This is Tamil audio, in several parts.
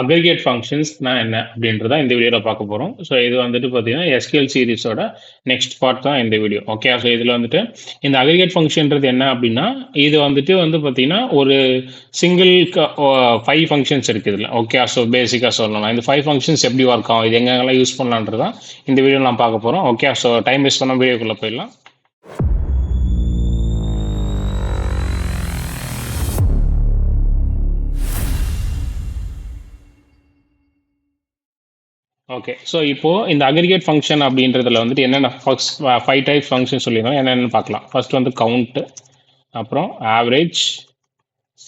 அக்ரிகேட் ஃபங்க்ஷன்ஸ்னா என்ன அப்படின்றத இந்த வீடியோவில் பார்க்க போகிறோம். ஸோ இது வந்துட்டு பார்த்தீங்கன்னா எஸ்கியூஎல் சீரிஸோட நெக்ஸ்ட் பார்ட் தான் இந்த வீடியோ. ஓகே, ஸோ இதில் வந்துட்டு இந்த அக்ரிகேட் ஃபங்க்ஷன்றது என்ன அப்படின்னா, இது வந்துட்டு பார்த்தீங்கன்னா ஒரு சிங்கிள் 5 ஃபங்க்ஷன்ஸ் இருக்குது இதில். ஓகே, ஸோ பேசிக்காக சொல்லலாம் இந்த 5 ஃபங்க்ஷன்ஸ் எப்படி ஒர்க் ஆகும், இது எங்கெங்கெல்லாம் யூஸ் பண்ணலான்றதான் இந்த வீடியோவில் நான் பார்க்க போகிறோம். ஓகே, ஸோ டைம் வேஸ்ட் பண்ண வீடியோக்குள்ளே போயிடலாம். ஓகே, ஸோ இப்போ இந்த அக்ரிகேட் ஃபங்க்ஷன் அப்படின்றதுல வந்துட்டு என்னென்ன 5 டைப் ஃபங்க்ஷன் சொல்லியிருந்தோம், என்னென்னு பார்க்கலாம். ஃபர்ஸ்ட் வந்து கவுண்ட், அப்புறம் ஆவரேஜ்,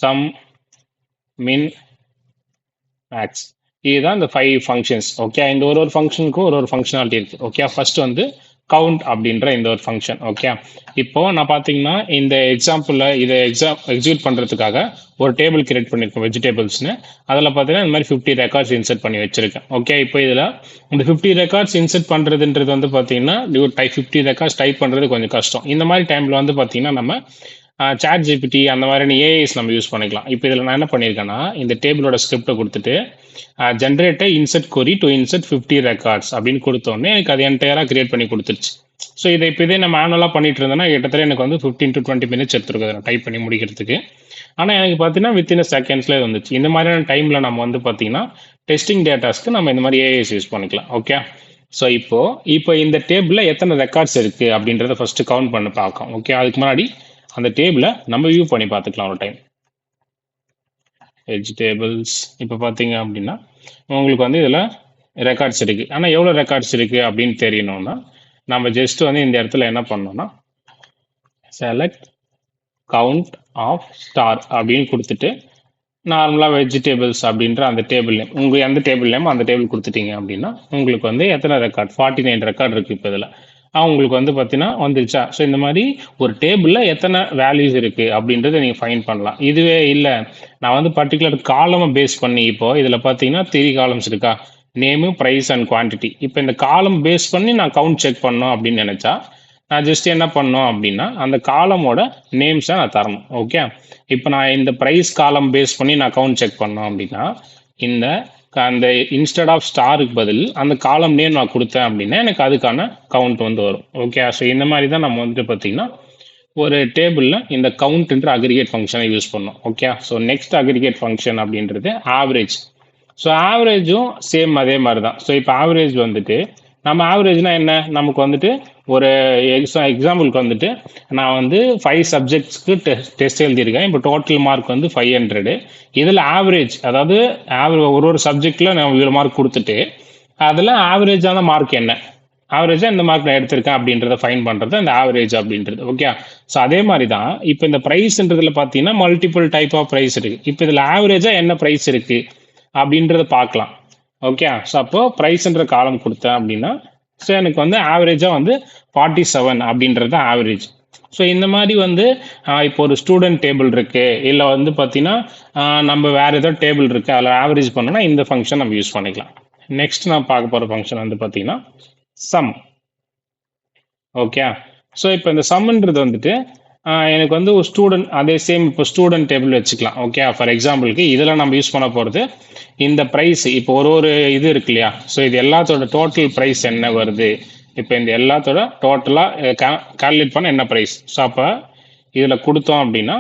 சம், மின், மேக்ஸ். இதுதான் இந்த 5 ஃபங்க்ஷன்ஸ். ஓகே, இந்த ஒரு ஃபங்க்ஷனுக்கும் ஒரு ஃபங்க்ஷனாலிட்டி இருக்கு. ஓகே, ஃபர்ஸ்ட் வந்து கவுண்ட் அப்படின்ற இந்த ஒரு ஃபங்க்ஷன். ஓகே, இப்போ நான் பார்த்தீங்கன்னா இந்த எக்ஸாம்பிளில் இதை எக்ஸிக்யூட் பண்ணுறதுக்காக ஒரு டேபிள் கிரியேட் பண்ணியிருக்கேன் வெஜிடபிள்ஸ்னு. அதில் பார்த்தீங்கன்னா இந்த மாதிரி 50 ரெக்கார்ட்ஸ் இன்சர்ட் பண்ணி வச்சிருக்கேன். ஓகே, இப்போ இதில் இந்த 50 ரெக்கார்ட்ஸ் இன்சர்ட் பண்ணுறதுன்றது வந்து பார்த்தீங்கன்னா 50 ரெக்கார்ட்ஸ் டைப் பண்ணுறது கொஞ்சம் கஷ்டம். இந்த மாதிரி டைமில் வந்து பார்த்தீங்கன்னா நம்ம சாட் ஜிபிடி அந்த மாதிரியான ஏஐஸ் நம்ம யூஸ் பண்ணிக்கலாம். இப்போ இதில் நான் என்ன பண்ணியிருக்கேன்னா, இந்த டேபிளோட ஸ்கிரிப்டை கொடுத்துட்டு generate insert query to insert 50 records அப்படின்னு கொடுத்தோன்னே எனக்கு அது என்டையராக கிரியேட் பண்ணி கொடுத்துருச்சு. ஸோ இதை இப்போ இதே நான் மேனுவலாக பண்ணிட்டு இருந்தேன்னா கிட்டத்தட்ட எனக்கு வந்து 15 to 20 மினிட்ஸ் எடுத்துருக்குது நான் டைப் பண்ணி முடிக்கிறதுக்கு. ஆனால் எனக்கு பார்த்தீங்கன்னா வித்தின் செகண்ட்ஸ்லேயே வந்துச்சு. இந்த மாதிரியான டைமில் நம்ம வந்து பார்த்தீங்கன்னா டெஸ்டிங் டேட்டாஸ்க்கு நம்ம இந்த மாதிரி ஏஐஸ் யூஸ் பண்ணிக்கலாம். ஓகே, ஸோ இப்போ இந்த டேபிளில் எத்தனை ரெக்கார்ட்ஸ் இருக்குது அப்படின்றத ஃபர்ஸ்ட் கவுண்ட் பண்ணி பார்க்கலாம். ஓகே, அதுக்கு முன்னாடி அந்த டேபிளை நம்ம வியூ பண்ணி பார்த்துக்கலாம் ஒரு டைம். வெஜிடபிள்ஸ் இப்போ பார்த்தீங்க அப்படின்னா உங்களுக்கு வந்து இதில் ரெக்கார்ட்ஸ் இருக்குது. ஆனால் எவ்வளோ ரெக்கார்ட்ஸ் இருக்குது அப்படின்னு தெரியணும்னா நம்ம ஜஸ்ட் வந்து இந்த இடத்துல என்ன பண்ணோம்னா செலக்ட் கவுண்ட் ஆஃப் ஸ்டார் அப்படின்னு கொடுத்துட்டு நார்மலாக வெஜிடபிள்ஸ் அப்படின்ற அந்த டேபிள் நேம், உங்கள் எந்த டேபிள் நேம் அந்த டேபிள் கொடுத்துட்டீங்க அப்படின்னா உங்களுக்கு வந்து எத்தனை ரெக்கார்ட் 49 ரெக்கார்ட் இருக்குது இப்போ இதில். உங்களுக்கு வந்து பார்த்தீங்கன்னா வந்துருச்சா. ஸோ இந்த மாதிரி ஒரு டேபிளில் எத்தனை வேல்யூஸ் இருக்குது அப்படின்றத நீங்கள் ஃபைண்ட் பண்ணலாம். இதுவே இல்லை நான் வந்து பர்டிகுலர் காலமை பேஸ் பண்ணி, இப்போ இதில் பார்த்தீங்கன்னா 3 காலம்ஸ் இருக்கா, நேமு, ப்ரைஸ் அண்ட் குவான்டிட்டி. இப்போ இந்த காலம் பேஸ் பண்ணி நான் கவுண்ட் செக் பண்ணோம் அப்படின்னு நினச்சா நான் ஜஸ்ட் என்ன பண்ணோம் அப்படின்னா அந்த காலமோட நேம்ஸை நான் தரணும். ஓகே, இப்போ நான் இந்த ப்ரைஸ் காலம் பேஸ் பண்ணி நான் கவுண்ட் செக் பண்ணோம் அப்படின்னா அந்த இன்ஸ்டெட் ஆஃப் ஸ்டாருக்கு பதில் அந்த காலம் நேம் நான் கொடுத்தேன் அப்படின்னா எனக்கு அதுக்கான கவுண்ட் வந்து வரும். ஓகே, ஸோ இந்த மாதிரி தான் நம்ம வந்துட்டு பார்த்தீங்கன்னா ஒரு டேபிளில் இந்த கவுண்ட்ன்ற அக்ரிகேட் ஃபங்க்ஷனை யூஸ் பண்ணோம். Okay, so next aggregate function அப்படின்றது ஆவரேஜ். ஸோ ஆவரேஜும் சேம் அதே மாதிரி தான். ஸோ இப்போ ஆவரேஜ் வந்துட்டு நம்ம ஆவரேஜ்னா என்ன, நமக்கு வந்துட்டு ஒரு எக்ஸாம்பிளுக்கு வந்துட்டு நான் வந்து 5 சப்ஜெக்ட்ஸ்க்கு டெஸ்ட் எழுதியிருக்கேன். இப்போ டோட்டல் மார்க் வந்து 500. இதில் ஆவரேஜ், அதாவது ஒரு சப்ஜெக்டில் நான் இவ்வளோ மார்க் கொடுத்துட்டு அதில் ஆவரேஜான மார்க் என்ன, ஆவரேஜாக இந்த மார்க் நான் எடுத்திருக்கேன் அப்படின்றத ஃபைன் பண்ணுறது அந்த ஆவரேஜ் அப்படின்றது. ஓகே, ஸோ அதே மாதிரி தான் இப்போ இந்த ப்ரைஸ்ன்றதுல பார்த்தீங்கன்னா மல்டிபிள் டைப் ஆஃப் ப்ரைஸ் இருக்குது. இப்போ இதில் ஆவரேஜாக என்ன ப்ரைஸ் இருக்குது அப்படின்றத பார்க்கலாம். ஓகே, ஸோ அப்போ ப்ரைஸ்ன்ற காலம் கொடுத்தேன் அப்படின்னா ஸோ எனக்கு வந்து ஆவரேஜாக வந்து 47 அப்படின்றது ஆவரேஜ். ஸோ இந்த மாதிரி வந்து இப்போ ஒரு ஸ்டூடெண்ட் டேபிள் இருக்குது, இல்லை வந்து பார்த்தீங்கன்னா நம்ம வேறு ஏதோ டேபிள் இருக்குது, அதில் ஆவரேஜ் பண்ணோன்னா இந்த ஃபங்க்ஷன் நம்ம யூஸ் பண்ணிக்கலாம். நெக்ஸ்ட் நான் பார்க்க போகிற ஃபங்க்ஷன் வந்து பார்த்தீங்கன்னா சம். ஓகே, ஸோ இப்போ இந்த சம்ன்றது வந்துட்டு எனக்கு வந்து ஒரு ஸ்டூடெண்ட், அதே சேம் இப்போ ஸ்டூடெண்ட் டேபிள் வச்சுக்கலாம். ஓகே, ஃபார் எக்ஸாம்பிளுக்கு இதில் நம்ம யூஸ் பண்ண போகிறது இந்த ப்ரைஸ். இப்போ ஒரு இது இருக்கு இல்லையா, ஸோ இது எல்லாத்தோட டோட்டல் ப்ரைஸ் என்ன வருது, இப்போ இந்த எல்லாத்தோட டோட்டலாக கால்குலேட் பண்ண என்ன ப்ரைஸ். ஸோ அப்போ இதில் கொடுத்தோம் அப்படின்னா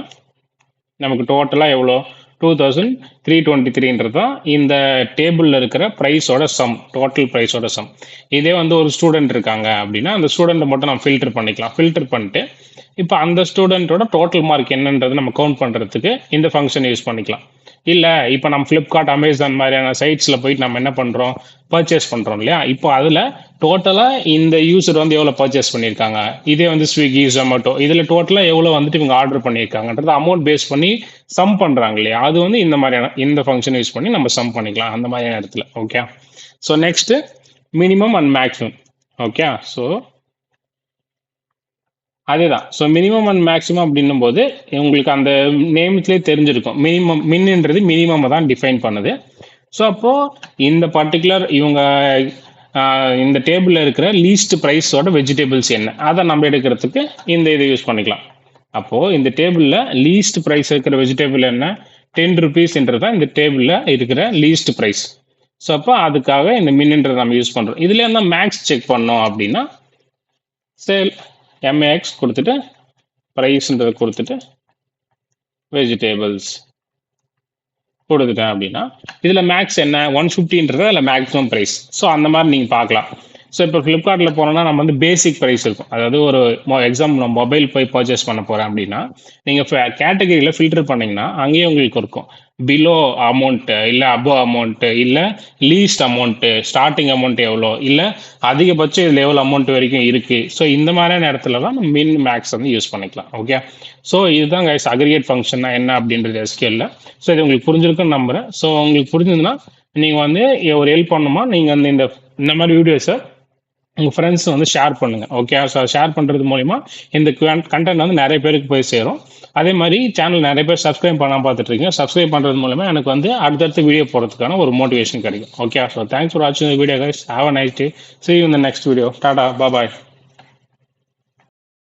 நமக்கு டோட்டலாக எவ்வளோ 2323 தான் இந்த டேபிளில் இருக்கிற ப்ரைஸோட சம், டோட்டல் ப்ரைஸோட சம். இதே வந்து ஒரு ஸ்டூடெண்ட் இருக்காங்க அப்படின்னா அந்த ஸ்டூடெண்ட்டை மட்டும் நம்ம ஃபில்டர் பண்ணிக்கலாம். ஃபில்டர் பண்ணிட்டு இப்போ அந்த ஸ்டூடெண்ட்டோட டோட்டல் மார்க் என்னன்றது நம்ம கவுண்ட் பண்ணுறதுக்கு இந்த ஃபங்க்ஷன் யூஸ் பண்ணிக்கலாம். இல்லை இப்போ நம்ம ஃப்ளிப்கார்ட், அமேசான் மாதிரியான சைட்ஸில் போயிட்டு நம்ம என்ன பண்ணுறோம், பர்ச்சேஸ் பண்ணுறோம் இல்லையா, இப்போ அதில் டோட்டலாக இந்த யூசர் வந்து எவ்வளோ பர்ச்சேஸ் பண்ணியிருக்காங்க, இதே வந்து ஸ்விக்கி, ஜொமேட்டோ, இதில் டோட்டலாக எவ்வளோ வந்துட்டு இவங்க ஆர்டர் பண்ணியிருக்காங்கன்றது அமௌண்ட் பேஸ் பண்ணி சம் பண்ணுறாங்க இல்லையா, அது வந்து இந்த மாதிரியான இந்த ஃபங்க்ஷன் யூஸ் பண்ணி நம்ம சம் பண்ணிக்கலாம் அந்த மாதிரியான இடத்துல. Okay, so next minimum and maximum. Okay, so அதேதான். ஸோ மினிமம் அண்ட் மேக்ஸிமம் அப்படின்னும் போது உங்களுக்கு அந்த நேம்ஸ்லேயே தெரிஞ்சிருக்கும். மின்ன்றது மினிமம் தான் டிஃபைன் பண்ணுது. ஸோ அப்போது இந்த பர்டிகுலர் இவங்க இந்த டேபிளில் இருக்கிற லீஸ்ட் ப்ரைஸோட வெஜிடபிள்ஸ் என்ன, அதை நம்ம எடுக்கிறதுக்கு இந்த இதை யூஸ் பண்ணிக்கலாம். அப்போது இந்த டேபிளில் லீஸ்ட் ப்ரைஸ் இருக்கிற வெஜிடபிள் என்ன, 10 தான் இந்த டேபிளில் இருக்கிற லீஸ்ட் ப்ரைஸ். ஸோ அப்போ அதுக்காக இந்த மின்ன்றதை நம்ம யூஸ் பண்ணுறோம். இதுல என்ன மேக்ஸ் செக் பண்ணோம் அப்படின்னா சேல் MAX கொடுத்துட்டு ப்ரைஸ்ன்றதை கொடுத்துட்டு வெஜிடேபிள்ஸ் கொடுத்துட்டேன் அப்படின்னா இதில் மேக்ஸ் என்ன 150ன்றது இல்லை மேக்ஸிமம் ப்ரைஸ். ஸோ அந்த மாதிரி நீங்கள் பார்க்கலாம். ஸோ இப்போ ஃப்ளிப்கார்ட்டில் போனோம்னா நம்ம வந்து பேசிக் ப்ரைஸ் இருக்கும். அதாவது ஒரு எக்ஸாம்பிள் நம்ம மொபைல் போய் பர்ச்சேஸ் பண்ண போகிறேன் அப்படின்னா நீங்கள் கேட்டகரியில் ஃபில்டர் பண்ணிங்கன்னா அங்கேயே உங்களுக்கு இருக்கும் பிலோ அமௌண்ட்டு இல்லை அபோவ் அமௌண்ட்டு இல்லை லீஸ்ட் அமௌண்ட்டு ஸ்டார்டிங் அமௌண்ட் எவ்வளோ இல்லை அதிகபட்சம் இதில் எவ்வளோ அமௌண்ட் வரைக்கும் இருக்குது. ஸோ இந்த மாதிரியான இடத்துல தான் நம்ம மின் மேக்ஸ் வந்து யூஸ் பண்ணிக்கலாம். ஓகே, ஸோ இதுதான் கைஸ் அக்ரிகேட் ஃபங்க்ஷன்னா என்ன அப்படின்றது SQL. ஸோ இது உங்களுக்கு புரிஞ்சிருக்குன்னு நம்புறேன். ஸோ உங்களுக்கு புரிஞ்சதுன்னா நீங்கள் வந்து ஒரு ஹெல்ப் பண்ணுமா, நீங்கள் வந்து இந்த மாதிரி வீடியோஸை உங்கள் ஃப்ரெண்ட்ஸ் வந்து ஷேர் பண்ணுங்கள். ஓகே, ஸோ ஷேர் பண்ணுறது மூலிமா இந்த கண்டென்ட் வந்து நிறைய பேருக்கு போய் சேரும். அதே மாதிரி சேனல் நிறைய பேர் சப்ஸ்கிரைப் பண்ணாமல் பார்த்துட்டு இருக்கீங்க. சப்ஸ்கிரைப் பண்ணுறது மூலமா எனக்கு வந்து அடுத்தடுத்த வீடியோ போகிறதுக்கான ஒரு மோட்டிவேஷன் கிடைக்கும். ஓகே, ஸோ தேங்க்ஸ் ஃபார் வாட்சிங் the video guys. Have a nice day. See you in the next video. Tata, bye bye.